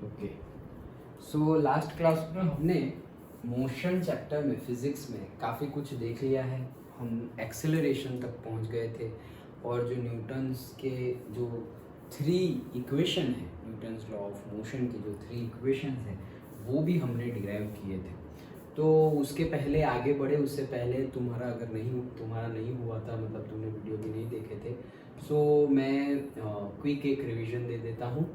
Okay, so last class में हमने motion chapter में फिजिक्स में काफ़ी कुछ देख लिया है। हम एक्सेलरेशन तक पहुंच गए थे और जो न्यूटन्स के जो 3 इक्वेशन है, न्यूटन्स लॉ ऑफ मोशन के जो 3 इक्वेशन हैं वो भी हमने डिराइव किए थे। तो उसके पहले आगे बढ़े उससे पहले तुम्हारा नहीं हुआ था, मतलब तुमने वीडियो भी नहीं देखे थे, सो मैं क्विक एक रिवीजन दे देता हूँ।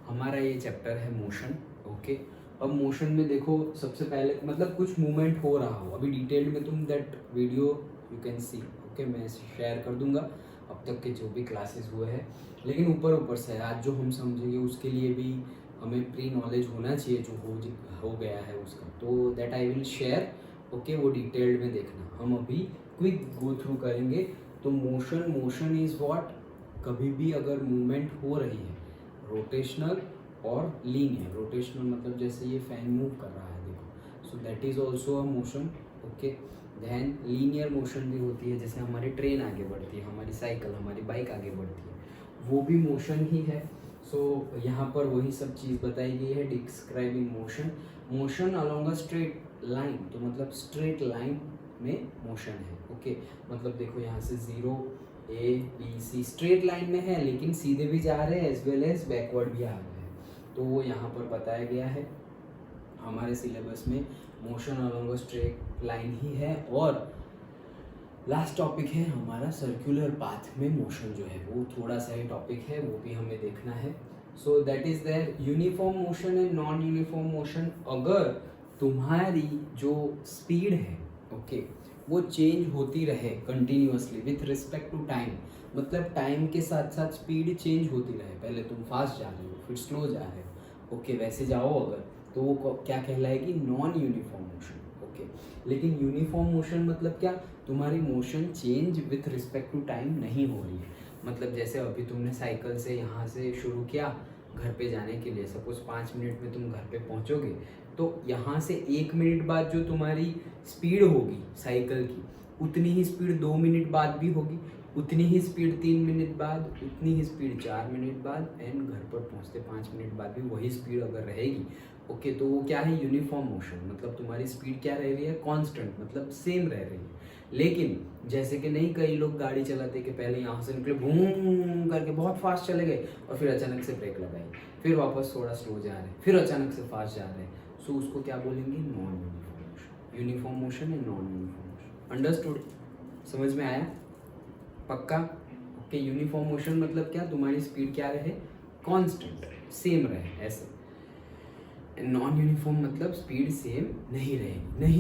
हमारा ये चैप्टर है मोशन। ओके, अब मोशन में देखो, सबसे पहले मतलब कुछ मूवमेंट हो रहा हो, अभी डिटेल्ड में तुम that video you can see. Okay, मैं शेयर कर दूंगा अब तक के जो भी क्लासेस हुए हैं, लेकिन ऊपर से आज जो हम समझेंगे उसके लिए भी हमें प्री नॉलेज होना चाहिए जो हो गया है उसका, तो that I will share. Okay, वो डिटेल्ड में देखना, हम अभी क्विक गो थ्रू करेंगे। तो मोशन इज़ व्हाट, कभी भी अगर मूवमेंट हो रही है, रोटेशनल और लीनियर। रोटेशनल मतलब जैसे ये फैन मूव कर रहा है देखो, so that is also a motion. Okay, then linear motion भी होती है, जैसे हमारी ट्रेन आगे बढ़ती है, हमारी साइकिल, हमारी बाइक आगे बढ़ती है, वो भी मोशन ही है। सो यहाँ पर वही सब चीज़ बताई गई है, describing motion along a straight line. तो मतलब स्ट्रेट लाइन में मोशन है। ओके, मतलब देखो यहाँ से 0 A B C straight line में है, लेकिन सीधे भी जा रहे हैं एज वेल एज बैकवर्ड भी आ रहे हैं, तो वो यहाँ पर बताया गया है हमारे सिलेबस में। Motion along a straight line ही है। और लास्ट टॉपिक है हमारा सर्कुलर पाथ में मोशन जो है, वो थोड़ा सा ही टॉपिक है, वो भी हमें देखना है। So that is there uniform motion and non uniform motion. अगर तुम्हारी जो स्पीड है, ओके, वो चेंज होती रहे continuously with respect to time, मतलब टाइम के साथ साथ स्पीड चेंज होती रहे, पहले तुम फास्ट जा रहे हो फिर स्लो जा रहे हो, ओके, वैसे जाओ अगर, तो वो क्या कहलाएगी, नॉन यूनिफॉर्म मोशन। ओके, लेकिन यूनिफॉर्म मोशन मतलब क्या, तुम्हारी motion change with respect to time नहीं हो रही है। मतलब जैसे अभी तुमने साइकिल से यहाँ से शुरू किया घर पे जाने के लिए, सपोज 5 मिनट में तुम घर पे पहुँचोगे, तो यहाँ से 1 मिनट बाद जो तुम्हारी स्पीड होगी साइकिल की, उतनी ही स्पीड 2 मिनट बाद भी होगी, उतनी ही स्पीड 3 मिनट बाद, उतनी ही स्पीड 4 मिनट बाद, एंड घर पर पहुँचते 5 मिनट बाद भी वही स्पीड अगर रहेगी, ओके, तो वो क्या है, यूनिफॉर्म मोशन। मतलब तुम्हारी स्पीड क्या रह रही है, कांस्टेंट, मतलब सेम रह रही है। लेकिन जैसे कि नहीं, कई लोग गाड़ी चलाते कि पहले यहाँ से निकले भूम करके बहुत फास्ट चले गए और फिर अचानक से ब्रेक लगाई, फिर वापस थोड़ा स्लो जा रहे हैं, फिर अचानक से फास्ट जा रहे हैं, सो उसको क्या बोलेंगे, non uniform motion. Uniform motion and non uniform motion, understood, समझ में आया, पक्का। ओके, यूनिफॉर्म मोशन मतलब क्या, तुम्हारी स्पीड क्या रहे, कांस्टेंट, सेम रहे, ऐसे। नॉन यूनिफॉर्म मतलब स्पीड सेम नहीं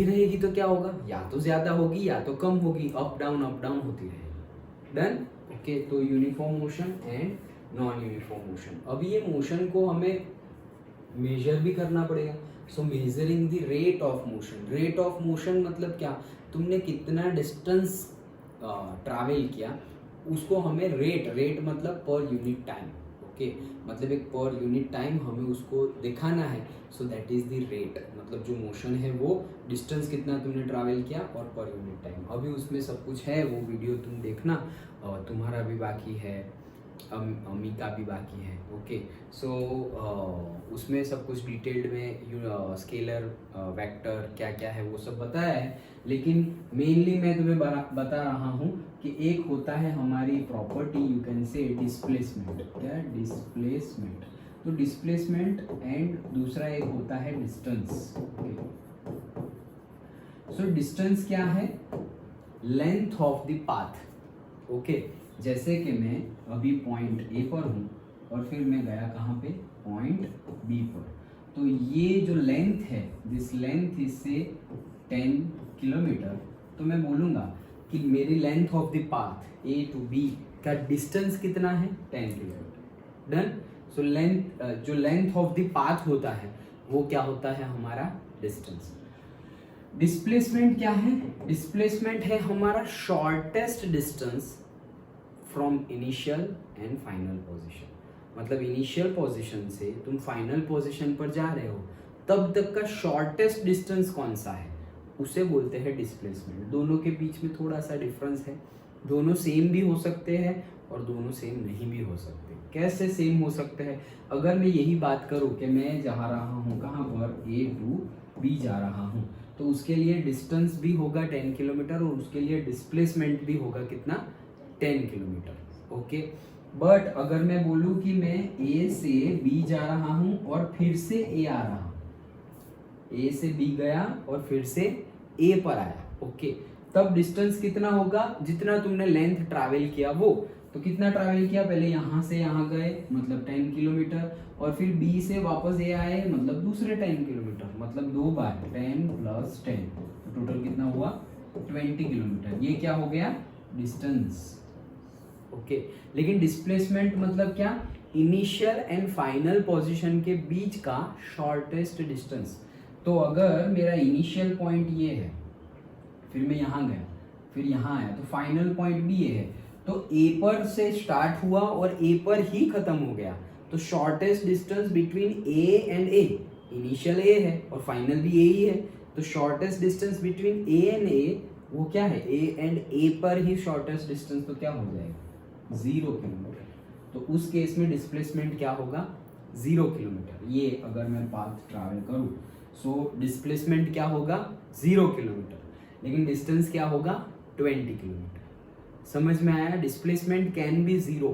रहेगी तो क्या होगा, या तो ज़्यादा होगी या तो कम होगी, अप डाउन होती रहेगी। डन। ओके, तो uniform motion and non uniform motion. अब ये मोशन को हमें मेजर भी करना पड़ेगा। So measuring the rate of motion. Rate of motion मतलब क्या, तुमने कितना डिस्टेंस ट्रैवल किया, उसको हमें रेट मतलब पर यूनिट टाइम। ओके, मतलब एक पर यूनिट टाइम हमें उसको दिखाना है, so that is the rate. मतलब जो मोशन है वो डिस्टेंस कितना तुमने ट्रैवल किया और पर यूनिट टाइम। अभी उसमें सब कुछ है, वो वीडियो तुम देखना, और तुम्हारा भी बाकी है, अमी का भी बाकी है। ओके, सो उसमें सब कुछ डिटेल्ड में स्केलर वेक्टर क्या क्या है वो सब बताया है, लेकिन मेनली मैं तुम्हें बता रहा हूँ कि एक होता है हमारी property, you can say displacement. क्या, डिस्प्लेसमेंट, तो डिस्प्लेसमेंट, एंड दूसरा एक होता है डिस्टेंस। सो डिस्टेंस क्या है, length of the path. Okay, जैसे कि मैं अभी पॉइंट ए पर हूँ और फिर मैं गया कहाँ पे, पॉइंट बी पर, तो ये जो लेंथ है, दिस लेंथ इज से 10 किलोमीटर, तो मैं बोलूँगा कि मेरी length of the path A to B का डिस्टेंस कितना है, 10 किलोमीटर। डन। सो जो लेंथ ऑफ द पाथ होता है वो क्या होता है, हमारा डिस्टेंस। डिस्प्लेसमेंट क्या है, डिस्प्लेसमेंट है हमारा shortest distance from initial and final position. मतलब इनिशियल पोजीशन से तुम फाइनल पोजीशन पर जा रहे हो, तब तक का शॉर्टेस्ट डिस्टेंस कौन सा है, उसे बोलते हैं डिस्प्लेसमेंट। दोनों के बीच में थोड़ा सा डिफरेंस है, दोनों सेम भी हो सकते हैं और दोनों सेम नहीं भी हो सकते। कैसे सेम हो सकते हैं? अगर मैं यही बात करूं कि मैं जा रहा हूं कहाँ पर, A टू B जा रहा हूं, तो उसके लिए डिस्टेंस भी होगा 10 किलोमीटर और उसके लिए डिस्प्लेसमेंट भी होगा कितना, 10 किलोमीटर। ओके, बट अगर मैं बोलूं कि मैं A से B जा रहा हूं और फिर से A आ रहा हूं, A से B गया और फिर से A पर आया, ओके, तब डिस्टेंस कितना होगा, जितना तुमने लेंथ ट्रैवल किया वो, तो कितना ट्रैवल किया, पहले यहां से यहां गए मतलब 10 किलोमीटर, और फिर B से वापस A आए मतलब दूसरे 10 किलोमीटर, मतलब 2 बार 10 प्लस 10, तो टोटल कितना हुआ 20 किलोमीटर। ये क्या हो गया, डिस्टेंस। ओके, लेकिन डिस्प्लेसमेंट मतलब क्या, इनिशियल एंड फाइनल पोजीशन के बीच का शॉर्टेस्ट डिस्टेंस। तो अगर मेरा इनिशियल पॉइंट ये है, फिर मैं यहाँ गया, फिर यहाँ आया, तो फाइनल पॉइंट भी ये है, तो ए पर से स्टार्ट हुआ और ए पर ही खत्म हो गया, तो shortest distance between A and A, initial A है और फाइनल भी ए ही है, तो shortest distance between A and A वो क्या है, ए एंड ए पर ही शॉर्टेस्ट डिस्टेंस, तो क्या हो जाएगा 0 किलोमीटर। तो उस केस में डिस्प्लेसमेंट क्या होगा, 0 किलोमीटर। ये अगर मैं पाथ ट्रैवल करूँ, सो डिस्प्लेसमेंट क्या होगा 0 किलोमीटर, लेकिन डिस्टेंस क्या होगा 20 किलोमीटर। समझ में आया? Displacement can be 0,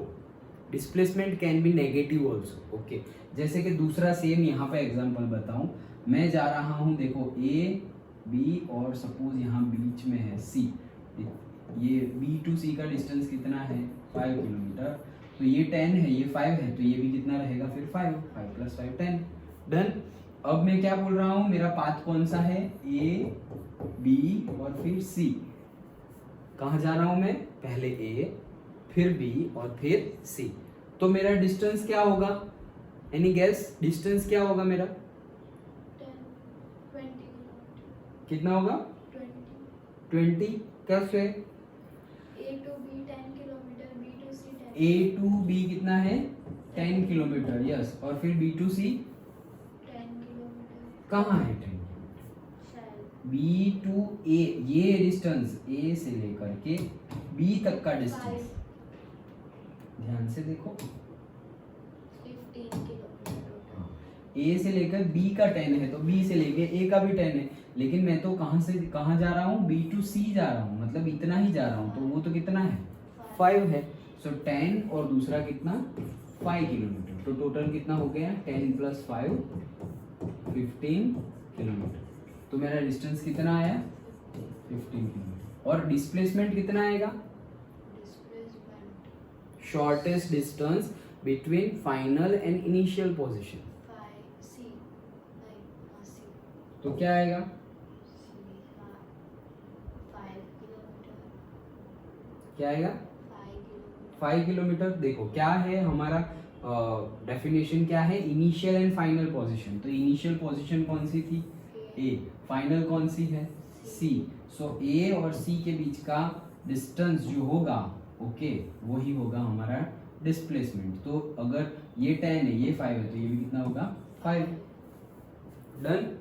displacement can be negative also. Okay, जैसे कि दूसरा सेम यहाँ पे एग्जांपल बताऊं, मैं जा रहा हूँ, देखो A B और सपोज यहाँ बीच में है C, ये B टू C का डिस्टेंस कितना है 5 किलोमीटर, तो ये 10 है, ये 5 है, तो ये भी कितना रहेगा फिर 5, 5 प्लस 5 10, डन। अब मैं क्या बोल रहा हूँ, मेरा पाथ कौन सा है, A B और फिर C। कहाँ जा रहा हूँ मैं, पहले A फिर B और फिर C, तो मेरा डिस्टेंस क्या होगा, एनी गेस, डिस्टेंस क्या होगा मेरा, 20 कितना होगा 20, कैसे, A to B 10 kilometre, B to C 10, A to B कितना है 10 किलोमीटर, यस, और फिर B टू C 10 किलोमीटर, कहाँ है 10, शायद B टू A, ये डिस्टेंस A से लेकर के B तक का डिस्टेंस, ध्यान से देखो, 15 किलोमीटर, A से लेकर B का 10 है, तो B से लेके A का भी 10 है, लेकिन मैं तो कहाँ से कहाँ जा रहा हूँ, B टू C जा रहा हूँ, मतलब इतना ही जा रहा हूँ, तो वो तो कितना है 5 है, सो 10 और दूसरा कितना 5 किलोमीटर, तो टोटल कितना हो गया 10 प्लस 5 15 किलोमीटर। तो मेरा डिस्टेंस कितना आया 15 किलोमीटर, और डिस्प्लेसमेंट कितना आएगा, displacement shortest distance between final and initial position, 5 C नहीं C, तो क्या आएगा, C 5 किलोमीटर, क्या आएगा 5 किलोमीटर। देखो क्या है हमारा डेफिनेशन, क्या है, इनिशियल एंड फाइनल पोजीशन, तो इनिशियल पोजीशन कौन सी थी A, फाइनल कौन सी है C, सो A और C के बीच का डिस्टेंस जो होगा, ओके, वही होगा हमारा डिस्प्लेसमेंट। तो अगर ये 10 है, ये 5 है, तो ये भी कितना होगा 5, डन।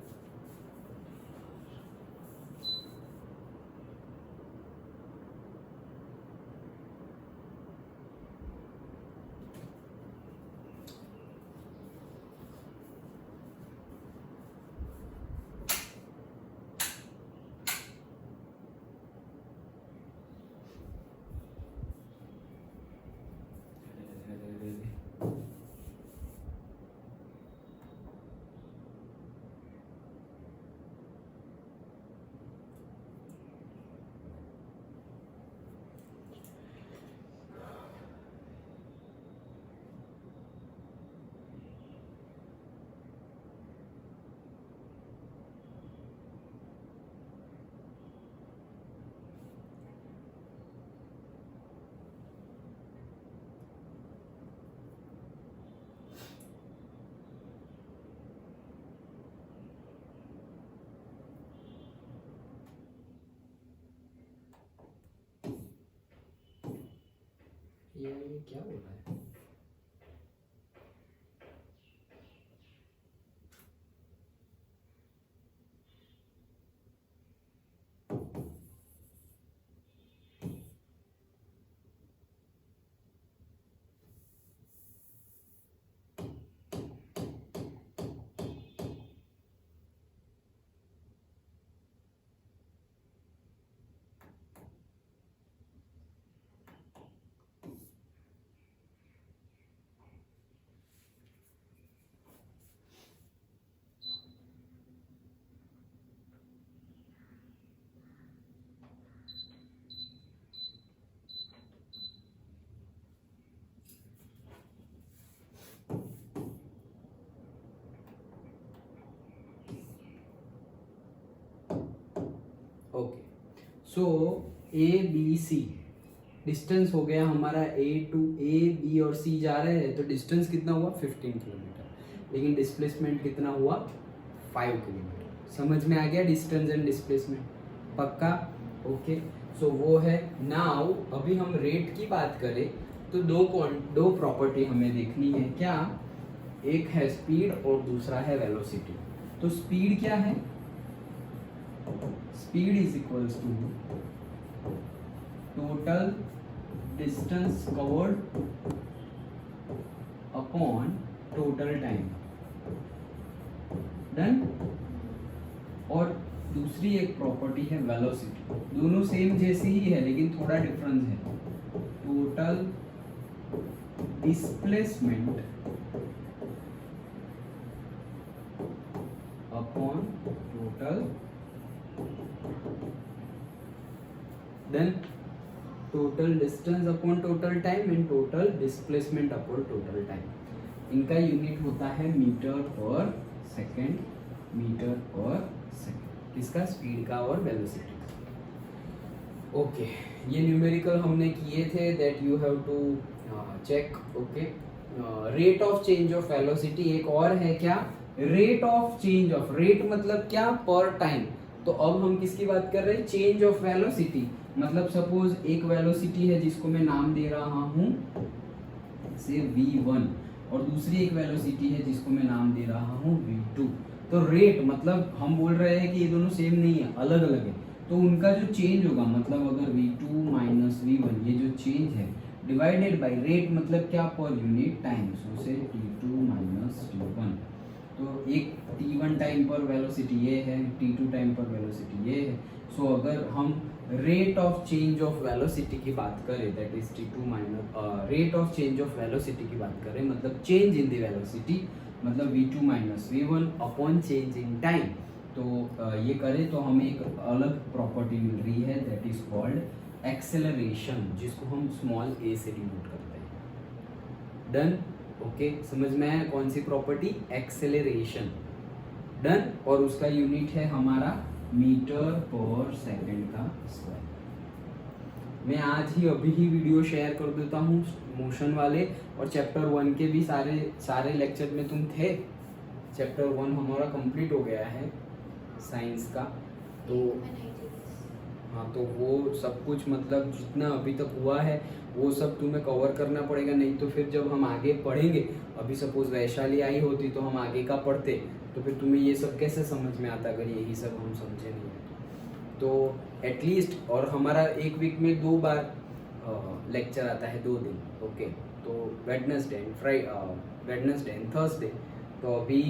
ये क्या हो रहा है, okay, so A B C distance हो गया हमारा, ए बी और सी जा रहे हैं तो डिस्टेंस कितना हुआ 15 किलोमीटर, लेकिन डिस्प्लेसमेंट कितना हुआ 5 किलोमीटर। समझ में आ गया डिस्टेंस एंड डिस्प्लेसमेंट, पक्का? ओके, सो वो है। नाउ अभी हम रेट की बात करें तो दो प्रॉपर्टी हमें देखनी है। क्या? एक है स्पीड और दूसरा है वेलोसिटी। तो स्पीड क्या है? Speed is equals to total distance covered upon total time. Done? और दूसरी एक प्रॉपर्टी है वेलोसिटी। दोनों सेम जैसी ही है लेकिन थोड़ा डिफरेंस है। Total displacement upon total, then total distance upon total time and total displacement upon total time. इनका यूनिट होता है metre per second, metre per second. किसका? स्पीड का और वेलोसिटी का। ओके, ये न्यूमेरिकल हमने किए थे, that you have to check. Okay, rate of change of velocity एक और है। क्या? Rate of change of, rate मतलब क्या? पर टाइम। तो अब हम किसकी बात कर रहे हैं? Change of velocity. मतलब सपोज एक वेलोसिटी है जिसको मैं नाम दे रहा हूं से v1, और दूसरी एक वेलोसिटी है जिसको मैं नाम दे रहा हूं v2। तो रेट मतलब हम बोल रहे हैं कि ये दोनों सेम नहीं है, अलग अलग है। तो उनका जो चेंज होगा, मतलब अगर v2 माइनस v1, ये जो चेंज है डिवाइडेड बाय रेट, मतलब क्या? Per unit time. सो से t2 माइनस t1। तो एक t1 टाइम पर वेलोसिटी ये है, t2 टाइम पर वेलोसिटी ये है। सो अगर हम rate of change of velocity की बात करें, that is t2 minus rate of change of velocity की बात करें, मतलब चेंज इन द वेलोसिटी, मतलब v2 minus v1 upon change in time. तो ये करें तो हमें एक अलग प्रॉपर्टी मिल रही है, दैट इज कॉल्ड एक्सेलरेशन, जिसको हम स्मॉल a से डिनोट करते हैं। डन? ओके, समझ में आया कौन सी प्रॉपर्टी? एक्सेलरेशन। डन? और उसका यूनिट है हमारा मीटर पर सेकंड का स्क्वायर। मैं आज ही अभी ही वीडियो शेयर कर देता हूँ मोशन वाले, और चैप्टर 1 के भी सारे लेक्चर में तुम थे। चैप्टर 1 हमारा कंप्लीट हो गया है साइंस का। तो हाँ, तो वो सब कुछ मतलब जितना अभी तक हुआ है वो सब तुम्हें कवर करना पड़ेगा, नहीं तो फिर जब हम आगे पढ़ेंगे, अभी सपोज वैशाली आई होती तो हम आगे का पढ़ते, तो फिर तुम्हें ये सब कैसे समझ में आता अगर यही सब हम समझे नहीं। तो एटलीस्ट, और हमारा एक वीक में 2 बार लेक्चर आता है, 2 दिन। ओके, तो वेडनेसडे एंड थर्सडे। तो अभी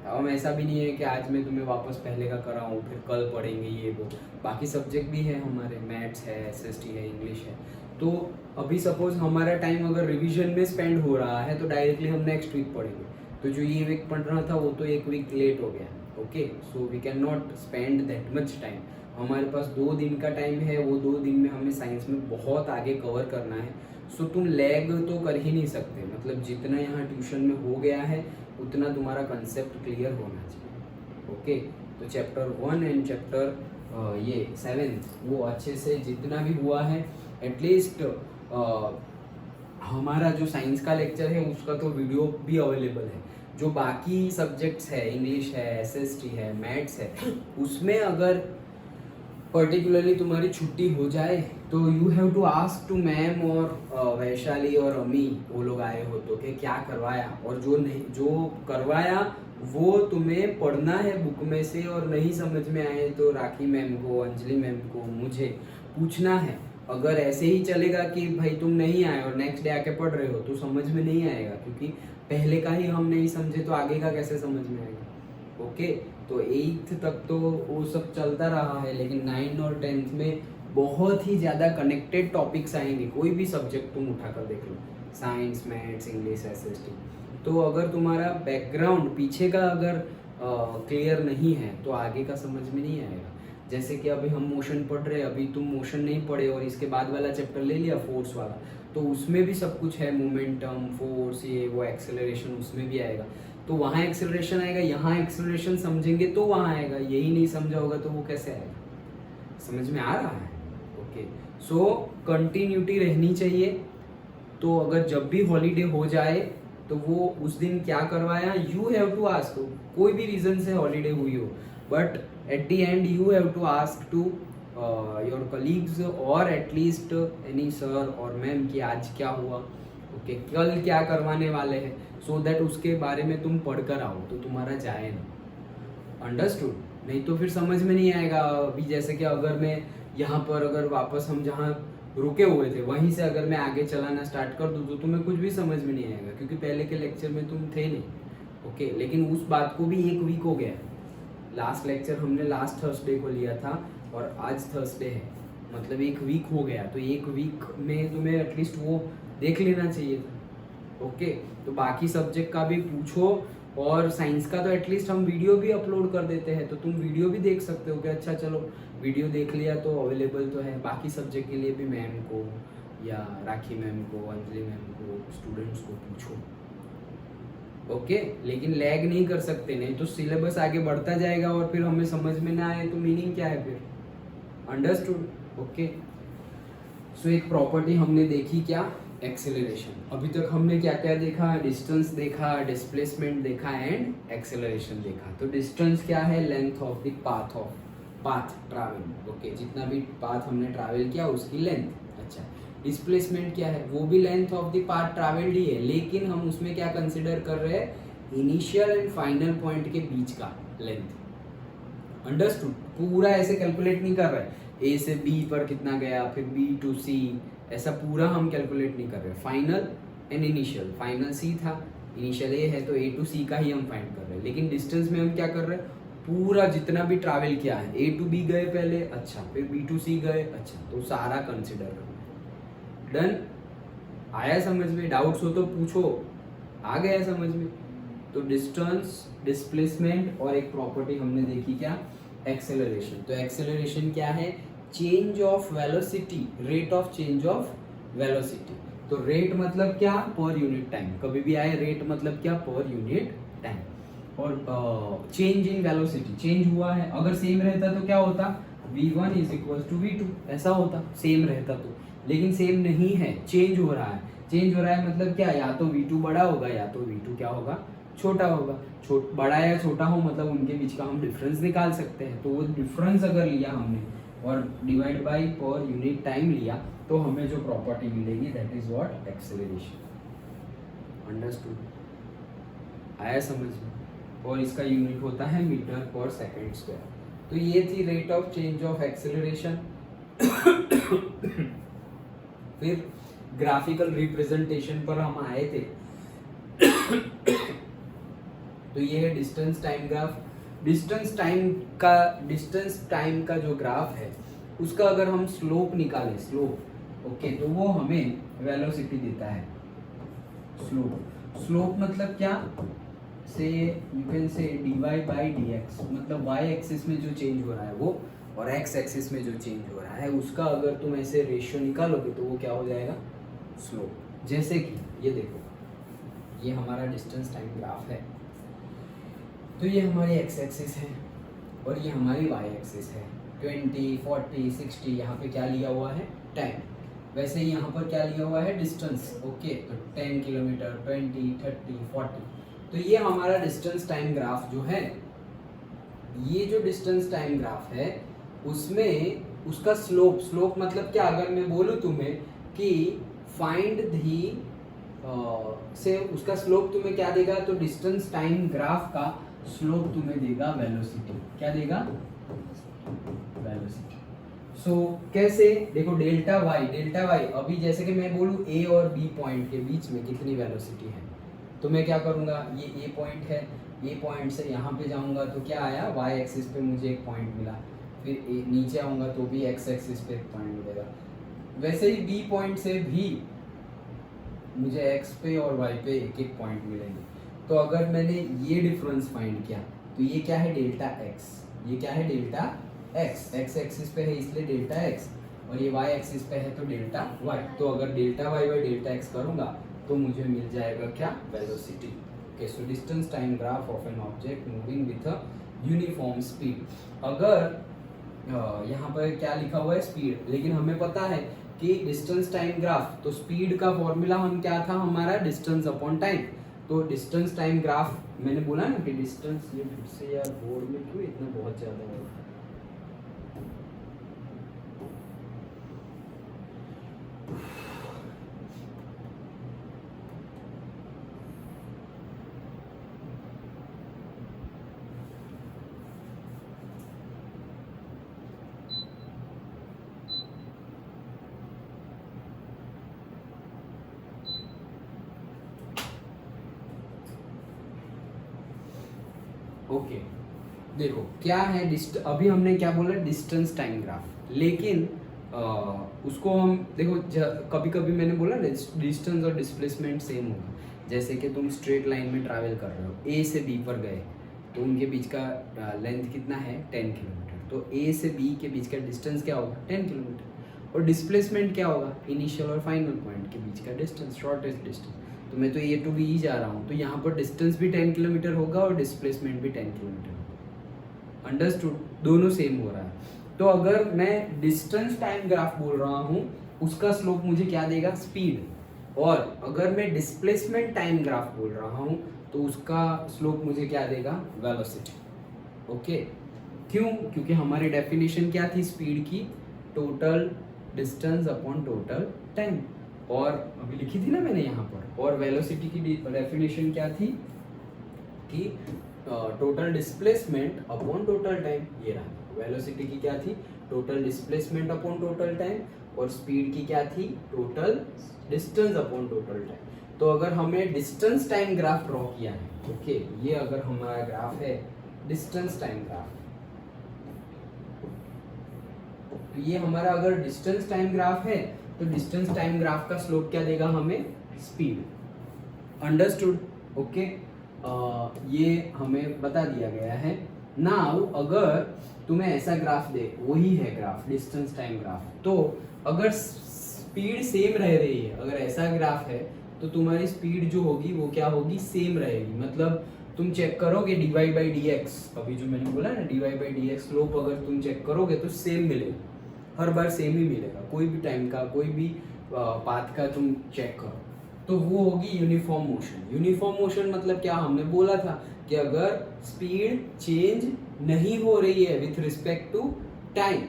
हम ऐसा भी नहीं है कि आज मैं तुम्हें वापस पहले का कराऊँ फिर कल पढ़ेंगे ये वो। बाकी सब्जेक्ट भी है हमारे, मैथ्स है, एसएसटी है, इंग्लिश है। तो अभी सपोज हमारा टाइम अगर रिवीजन में स्पेंड हो रहा है तो डायरेक्टली हम नेक्स्ट वीक पढ़ेंगे। तो जो ये वीक पढ़ रहा था वो तो 1 वीक लेट हो गया। Okay, so we can not spend that much time. हमारे पास 2 दिन का टाइम है, वो 2 दिन में हमें साइंस में बहुत आगे कवर करना है। सो तुम लैग तो कर ही नहीं सकते, मतलब जितना यहाँ ट्यूशन में हो गया है उतना तुम्हारा कंसेप्ट क्लियर होना चाहिए। ओके, तो चैप्टर 1 एंड चैप्टर ये 7 वो अच्छे से जितना भी हुआ है, एटलीस्ट हमारा जो साइंस का लेक्चर है उसका तो वीडियो भी अवेलेबल है। जो बाकी सब्जेक्ट्स है, इंग्लिश है, एसएसटी है, मैथ्स है, उसमें अगर पर्टिकुलरली तुम्हारी छुट्टी हो जाए तो you have to ask to ma'am और वैशाली और अमी, वो लोग आए हो तो कि क्या करवाया, और जो नहीं जो करवाया वो तुम्हें पढ़ना है बुक में से, और नहीं समझ में आए तो राखी मैम को, अंजलि मैम को, मुझे पूछना है। अगर ऐसे ही चलेगा कि भाई तुम नहीं आए और नेक्स्ट डे आके पढ़ रहे हो तो समझ में नहीं आएगा, क्योंकि पहले का ही हम नहीं समझे तो आगे का कैसे समझ में आएगा। ओके, तो 8th तक तो वो सब चलता रहा है, लेकिन 9 और 10th में बहुत ही ज़्यादा कनेक्टेड टॉपिक्स आएंगे। कोई भी सब्जेक्ट तुम उठाकर देख लो, साइंस, मैथ्स, इंग्लिश, एसएसटी। तो अगर तुम्हारा बैकग्राउंड पीछे का अगर क्लियर नहीं है तो आगे का समझ में नहीं आएगा। जैसे कि अभी हम मोशन पढ़ रहे हैं, अभी तुम मोशन नहीं पढ़े और इसके बाद वाला चैप्टर ले लिया फोर्स वाला, तो उसमें भी सब कुछ है, मोमेंटम, फोर्स, ये वो, एक्सेलरेशन उसमें भी आएगा। तो वहाँ एक्सेलरेशन आएगा, यहाँ एक्सेलरेशन समझेंगे तो वहाँ आएगा, यही नहीं समझा होगा तो वो कैसे आएगा। समझ में आ रहा है? ओके, सो कंटिन्यूटी रहनी चाहिए। तो अगर जब भी हॉलीडे हो जाए तो वो उस दिन क्या करवाया, यू हैव टू आस्क। कोई भी रीजन से हॉलीडे हुई हो, but at the end you have to ask to your colleagues और एटलीस्ट एनी सर और मैम कि आज क्या हुआ, ओके कल क्या करवाने वाले हैं, सो दैट उसके बारे में तुम पढ़ कर आओ तो तुम्हारा जाए ना। अंडरस्टूड? नहीं तो फिर समझ में नहीं आएगा। अभी जैसे कि अगर मैं यहाँ पर अगर वापस हम जहाँ रुके हुए थे वहीं से अगर मैं आगे चलाना स्टार्ट कर दूँ तो तुम्हें कुछ भी समझ में नहीं आएगा, क्योंकि पहले के लेक्चर में तुम थे नहीं। ओके, लेकिन उस बात को भी 1 वीक हो गया। लास्ट लेक्चर हमने लास्ट थर्सडे को लिया था और आज थर्सडे है, मतलब 1 वीक हो गया। तो 1 वीक में तुम्हें एटलीस्ट वो देख लेना चाहिए था। ओके, तो बाकी सब्जेक्ट का भी पूछो, और साइंस का तो एटलीस्ट हम वीडियो भी अपलोड कर देते हैं, तो तुम वीडियो भी देख सकते हो कि अच्छा चलो वीडियो देख लिया तो अवेलेबल तो है। बाकी सब्जेक्ट के लिए भी मैम को या राखी मैम को, अंजलि मैम को, स्टूडेंट्स को पूछो। ओके, लेकिन लैग नहीं कर सकते, नहीं तो सिलेबस आगे बढ़ता जाएगा और फिर हमें समझ में ना आए तो मीनिंग क्या है फिर। अंडरस्टूड? ओके, सो एक प्रॉपर्टी हमने देखी क्या, एक्सेलरेशन। अभी तक हमने क्या क्या देखा, डिस्टेंस देखा, डिस्प्लेसमेंट देखा एंड एक्सेलरेशन देखा। तो डिस्टेंस क्या है, length of the path travel. Okay, जितना भी पाथ हमने ट्रैवल किया उसकी लेंथ। अच्छा, डिस्प्लेसमेंट क्या है, वो भी length of the path travelled ही है, लेकिन हम उसमें क्या कंसिडर कर रहे हैं, इनिशियल एंड फाइनल पॉइंट के बीच का लेंथ। अंडरस्टूड? पूरा ऐसे कैलकुलेट नहीं कर रहे ए से बी पर कितना गया, फिर बी टू सी, ऐसा पूरा हम कैलकुलेट नहीं कर रहे। फाइनल एंड इनिशियल, फाइनल सी था, इनिशियल ए है, तो ए टू सी का ही हम फाइंड कर रहे हैं। लेकिन डिस्टेंस में हम क्या कर रहे हैं, पूरा जितना भी ट्रैवल किया है, ए टू बी गए पहले, अच्छा फिर बी टू सी गए, अच्छा तो सारा कंसिडर कर। डन? आया समझ में? डाउट्स हो तो पूछो। आ गया समझ में? तो डिस्टेंस, डिस्प्लेसमेंट और एक प्रॉपर्टी हमने देखी क्या, एक्सेलरेशन। तो एक्सेलरेशन क्या है, change of velocity, rate of change of velocity. तो रेट मतलब क्या, पर यूनिट टाइम। कभी भी आए रेट मतलब क्या, पर यूनिट टाइम। और चेंज इन वेलोसिटी, चेंज हुआ है, अगर सेम रहता तो क्या होता, v1 is equal to v2, ऐसा होता सेम रहता तो। लेकिन सेम नहीं है, चेंज हो रहा है। चेंज हो रहा है मतलब क्या, या तो v2 बड़ा होगा या तो v2 क्या होगा, छोटा होगा। बड़ा या छोटा हो मतलब उनके बीच का हम डिफरेंस निकाल सकते हैं। तो वो डिफरेंस अगर लिया हमने और divide by per unit time लिया तो हमें जो प्रॉपर्टी मिलेगी that is what, acceleration. Understood? आया समझ में? और इसका यूनिट होता है मीटर पर सेकंड स्क्वायर। तो ये थी rate of change of acceleration. फिर ग्राफिकल रिप्रेजेंटेशन पर हम आए थे। तो ये है distance time graph. Distance time का जो ग्राफ है उसका अगर हम स्लोप निकालें, स्लोप, ओके, तो वो हमें वेलोसिटी देता है। स्लोप मतलब क्या, से you can say dy by dx, मतलब y एक्सिस में जो चेंज हो रहा है वो, और x एक्सिस में जो चेंज हो रहा है उसका अगर तुम ऐसे रेशियो निकालोगे तो वो क्या हो जाएगा, स्लोप। जैसे कि ये देखो, ये हमारा डिस्टेंस टाइम ग्राफ है, तो ये हमारी x एक्सिस है और ये हमारी y एक्सिस है। 20, 40, 60 यहाँ पे क्या लिया हुआ है, टाइम। वैसे ही यहाँ पर क्या लिया हुआ है, डिस्टेंस। ओके, तो 10 किलोमीटर, 20, 30, 40। तो ये हमारा डिस्टेंस टाइम ग्राफ जो है, ये जो डिस्टेंस टाइम ग्राफ है उसमें उसका स्लोप मतलब क्या, अगर मैं बोलूँ तुम्हें कि फाइंड दी से उसका स्लोप तुम्हें क्या देगा, तो डिस्टेंस टाइम ग्राफ का स्लोप तुम्हें देगा वेलोसिटी। क्या देगा, वेलोसिटी। सो कैसे, देखो डेल्टा वाई, अभी जैसे कि मैं बोलूँ ए और बी पॉइंट के बीच में कितनी वेलोसिटी है, तो मैं क्या करूँगा, ये ए पॉइंट है, ए पॉइंट से यहाँ पे जाऊँगा तो क्या आया, वाई एक्सिस पे मुझे एक पॉइंट मिला, फिर नीचे आऊँगा तो भी एक्स एक्सिस पे एक पॉइंट मिलेगा। वैसे ही बी पॉइंट से भी मुझे एक्स पे और वाई पे एक एक पॉइंट मिलेंगे। तो अगर मैंने ये डिफरेंस फाइंड किया तो ये क्या है, डेल्टा एक्स। ये क्या है, डेल्टा एक्स। एक्स एक्सिस पे है इसलिए डेल्टा एक्स, और ये वाई एक्सिस पे है तो डेल्टा वाई। तो अगर delta Y by delta X करूँगा तो मुझे मिल जाएगा क्या, velocity. Okay, so distance time graph of an object moving with a uniform speed. अगर यहाँ पर क्या लिखा हुआ है स्पीड, लेकिन हमें पता है कि डिस्टेंस टाइम ग्राफ, तो स्पीड का फॉर्मूला हम क्या था हमारा डिस्टेंस अपॉन टाइम। तो डिस्टेंस टाइम ग्राफ मैंने बोला ना कि डिस्टेंस, ये फिर से यार बोर्ड में क्यों इतना बहुत ज्यादा है। ओके देखो क्या है अभी हमने क्या बोला डिस्टेंस टाइम ग्राफ, लेकिन उसको हम देखो कभी कभी मैंने बोला ना डिस्टेंस और डिस्प्लेसमेंट सेम होगा। जैसे कि तुम स्ट्रेट लाइन में ट्रैवल कर रहे हो, ए से बी पर गए, तो उनके बीच का लेंथ कितना है 10 किलोमीटर, तो ए से बी के बीच का डिस्टेंस क्या होगा 10 किलोमीटर। और डिस्प्लेसमेंट क्या होगा इनिशियल और फाइनल पॉइंट के बीच का डिस्टेंस, शॉर्टेस्ट डिस्टेंस। तो मैं तो ए टू बी जा रहा हूँ, तो यहाँ पर डिस्टेंस भी 10 किलोमीटर होगा और डिस्प्लेसमेंट भी 10 किलोमीटर होगा। अंडरस्टूड, दोनों सेम हो रहा है। तो अगर मैं डिस्टेंस टाइम ग्राफ बोल रहा हूँ, उसका स्लोप मुझे क्या देगा स्पीड, और अगर मैं डिस्प्लेसमेंट टाइम ग्राफ बोल रहा हूँ तो उसका स्लोप मुझे क्या देगा वेलोसिटी। ओके क्यों? क्योंकि हमारी डेफिनेशन क्या थी स्पीड की, total distance upon total time, और अभी लिखी थी ना मैंने यहाँ पर। और वेलोसिटी की डेफिनेशन क्या थी कि total displacement upon total time. ये रहा वेलोसिटी की क्या थी total displacement upon total time, और स्पीड की क्या थी total distance upon total time. तो अगर हमें डिस्टेंस टाइम ग्राफ ड्रॉ किया है, ओके ये अगर हमारा ग्राफ है डिस्टेंस टाइम ग्राफ, तो ये हमारा अगर डिस्टेंस टाइम ग्राफ है तो डिस्टेंस टाइम ग्राफ का स्लोप क्या देगा हमें स्पीड। अंडरस्टूड? ओके ये हमें बता दिया गया है। नाउ अगर तुम्हें ऐसा ग्राफ दे, वही है ग्राफ डिस्टेंस टाइम ग्राफ, तो अगर स्पीड सेम रह रही है, अगर ऐसा ग्राफ है तो तुम्हारी स्पीड जो होगी वो क्या होगी सेम रहेगी। मतलब तुम चेक करोगे dy बाई डी एक्स, अभी जो मैंने बोला ना dy by D x slope अगर तुम चेक करोगे तो सेम मिलेगा, हर बार सेम ही मिलेगा। कोई भी टाइम का कोई भी पाथ का तुम चेक करो तो वो होगी यूनिफॉर्म मोशन। यूनिफॉर्म मोशन मतलब क्या, हमने बोला था कि अगर स्पीड चेंज नहीं हो रही है विथ रिस्पेक्ट टू टाइम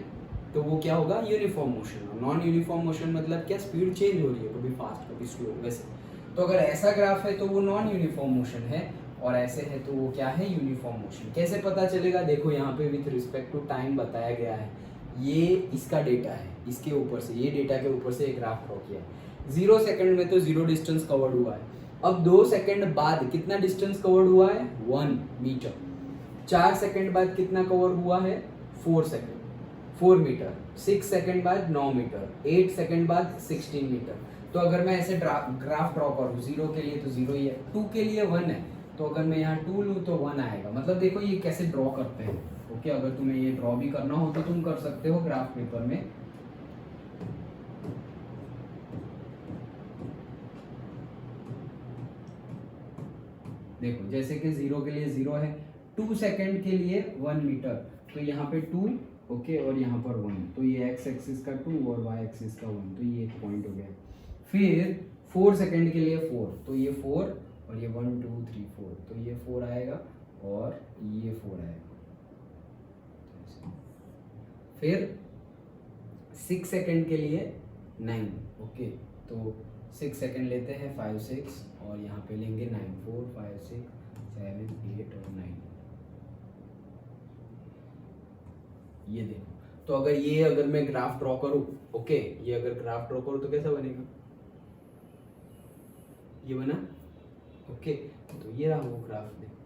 तो वो क्या होगा uniform motion. Non uniform motion मतलब क्या, स्पीड चेंज हो रही है कभी फास्ट कभी स्लो वैसे। तो अगर ऐसा ग्राफ है तो वो नॉन यूनिफॉर्म मोशन है, और ऐसे है तो वो क्या है यूनिफॉर्म मोशन। कैसे पता चलेगा, देखो यहाँ पे विथ रिस्पेक्ट टू टाइम बताया गया है, ये इसका डेटा है, इसके ऊपर से ये डेटा के ऊपर से एक ग्राफ ड्रॉ किया है। 0 सेकंड में तो 0 डिस्टेंस कवर्ड हुआ है। अब 2 सेकंड बाद कितना डिस्टेंस कवर्ड हुआ है 1 मीटर। 4 सेकंड बाद कितना कवर हुआ है 4 मीटर। 6 सेकंड बाद 9 मीटर। 8 सेकंड बाद 16 मीटर। तो अगर मैं ऐसे ग्राफ ड्रॉ करूँ, 0 के लिए तो 0 ही है, 2 के लिए 1 है, तो अगर मैं यहाँ 2 लूँ तो 1 आएगा। मतलब देखो ये कैसे ड्रॉ करते हैं। ओके अगर तुम्हें ये ड्रॉ भी करना हो तो तुम कर सकते हो ग्राफ पेपर में। देखो जैसे कि 0 के लिए 0 है, 2 सेकंड के लिए 1 मीटर, तो यहाँ पे 2 ओके और यहाँ पर 1, तो ये एक्स एक्सिस का 2 और वाई एक्सिस का 1, तो ये एक पॉइंट हो गया। फिर 4 सेकंड के लिए 4, तो ये 4 और ये 1 2 3 4, तो ये 4 आएगा और ये 4 आएगा। फिर 6 सेकंड के लिए 9 ओके, तो 6 सेकंड लेते हैं 5 6 और यहाँ पे लेंगे 9 4 5 6 7 8 और 9। ये देखो, तो अगर मैं ग्राफ ड्रॉ करूँ, ओके ये अगर ग्राफ ड्रॉ करूँ तो कैसा बनेगा, ये बना ओके। तो ये रहा वो ग्राफ, देखो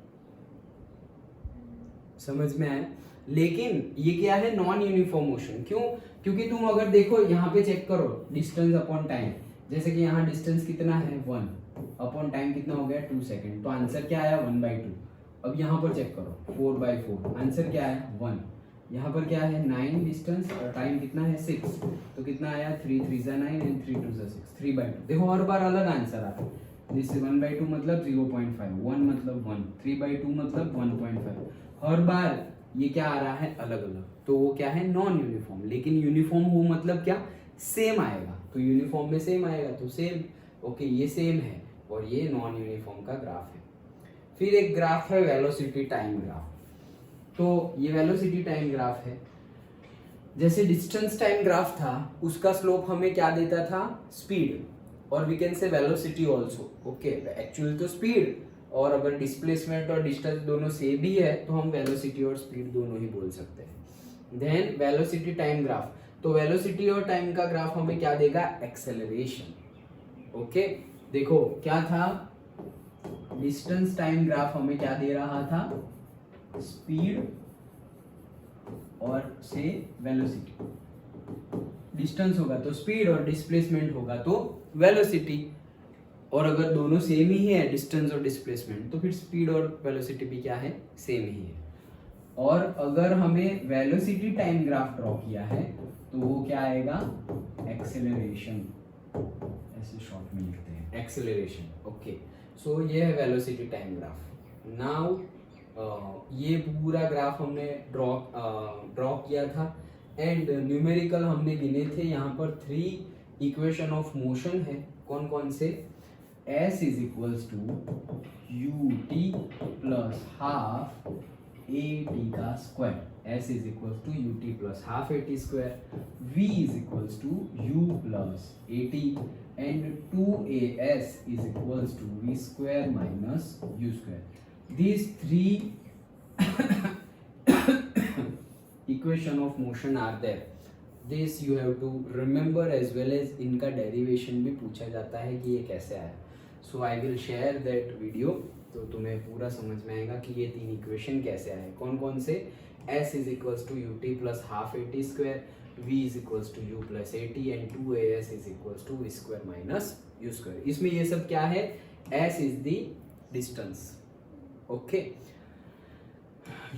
समझ में आया। लेकिन ये क्या है नॉन यूनिफॉर्म मोशन। क्यों? क्योंकि तुम अगर देखो यहाँ पे चेक करो डिस्टेंस अपॉन टाइम, जैसे कि यहाँ डिस्टेंस कितना है 1 अपॉन टाइम कितना हो गया 2 सेकंड, तो आंसर क्या आया 1/2। अब यहाँ पर चेक करो 4/4, आंसर क्या है 1। यहाँ पर क्या है 9 डिस्टेंस और टाइम कितना है 6, तो कितना आया 3 3 9 एंड 3 2 6, 3/2। देखो हर बार अलग आंसर आता है। जैसे 1/2 मतलब 0.5, 1 मतलब 1, 3/2 मतलब 1.5। हर बार ये क्या आ रहा है अलग अलग, तो वो क्या है नॉन यूनिफॉर्म। लेकिन यूनिफॉर्म हो मतलब क्या, सेम आएगा, तो यूनिफॉर्म में सेम आएगा तो सेम, ओके ये सेम है और ये नॉन यूनिफॉर्म का ग्राफ है। फिर एक ग्राफ है वेलोसिटी टाइम ग्राफ। तो ये वेलोसिटी टाइम ग्राफ है, जैसे डिस्टेंस टाइम ग्राफ था उसका स्लोप हमें क्या देता था, स्पीड, और we can say velocity also, okay actually तो स्पीड, और अगर डिस्प्लेसमेंट और डिस्टेंस दोनों सेम भी है तो हम वेलोसिटी और स्पीड दोनों ही बोल सकते हैं। देन वेलोसिटी टाइम ग्राफ, तो वेलोसिटी और टाइम का ग्राफ हमें क्या देगा, एक्सेलरेशन। ओके देखो क्या था, डिस्टेंस टाइम ग्राफ हमें क्या दे रहा था, स्पीड और से वेलोसिटी, डिस्टेंस होगा तो स्पीड और डिस्प्लेसमेंट होगा तो वेलोसिटी, और अगर दोनों सेम ही है डिस्टेंस और डिस्प्लेसमेंट तो फिर स्पीड और वेलोसिटी भी क्या है, सेम ही है। और अगर हमें वेलोसिटी टाइम ग्राफ ड्रॉ किया है तो वो क्या आएगा, एक्सेलरेशन, ऐसे शॉर्ट में लिखते हैं एक्सेलरेशन। ओके सो ये है वेलोसिटी टाइम ग्राफ। नाउ ये पूरा ग्राफ हमने ड्रॉ किया था एंड न्यूमेरिकल हमने गिने थे। यहाँ पर 3 इक्वेशन ऑफ मोशन है, कौन कौन से, S is equals to ut plus half at का square, S is equals to ut plus half at square, v is equals to u plus at and 2as is equals to v square minus u square. These 3 equation of motion are there. This you have to remember as well as इनका derivation भी पूछा जाता है कि ये कैसे आया। So I will share that video, तो तुम्हें पूरा समझ में आएगा कि ये 3 इक्वेशन कैसे आए, कौन कौन से, S is equals to ut plus half at square, v is equals to u plus at and 2as is equals to v square minus u square. इसमें ये सब क्या है, S is the distance, okay,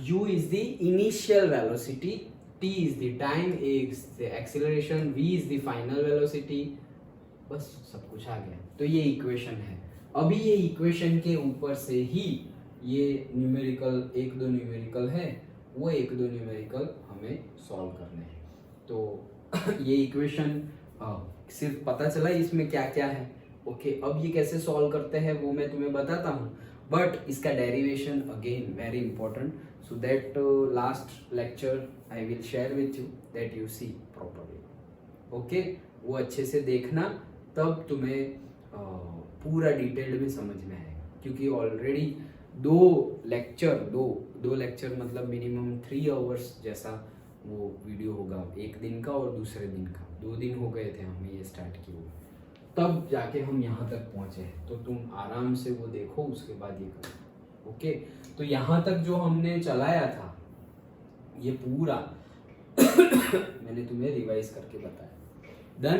u is the initial velocity, t is the time, a is the acceleration, v is the final velocity, बस सब कुछ आ गया। तो ये इक्वेशन है। अभी ये इक्वेशन के ऊपर से ही ये न्यूमेरिकल, 1-2 न्यूमेरिकल है, वो 1-2 न्यूमेरिकल हमें सॉल्व करने हैं। तो ये इक्वेशन सिर्फ पता चला इसमें क्या क्या है, ओके अब ये कैसे सॉल्व करते हैं वो मैं तुम्हें बताता हूँ, बट इसका derivation again very important, so that last lecture I will share with you that you see properly, okay वो अच्छे से देखना, तब तुम्हें पूरा डिटेल्ड में समझ में आएगा, क्योंकि ऑलरेडी 2 लेक्चर मतलब मिनिमम 3 आवर्स जैसा वो वीडियो होगा, एक दिन का और दूसरे दिन का, 2 दिन हो गए थे हमें ये स्टार्ट किए हुए, तब जाके हम यहाँ तक पहुँचे हैं। तो तुम आराम से वो देखो, उसके बाद ये करो, ओके तो यहाँ तक जो हमने चलाया था ये पूरा मैंने तुम्हें रिवाइज करके बताया। डन।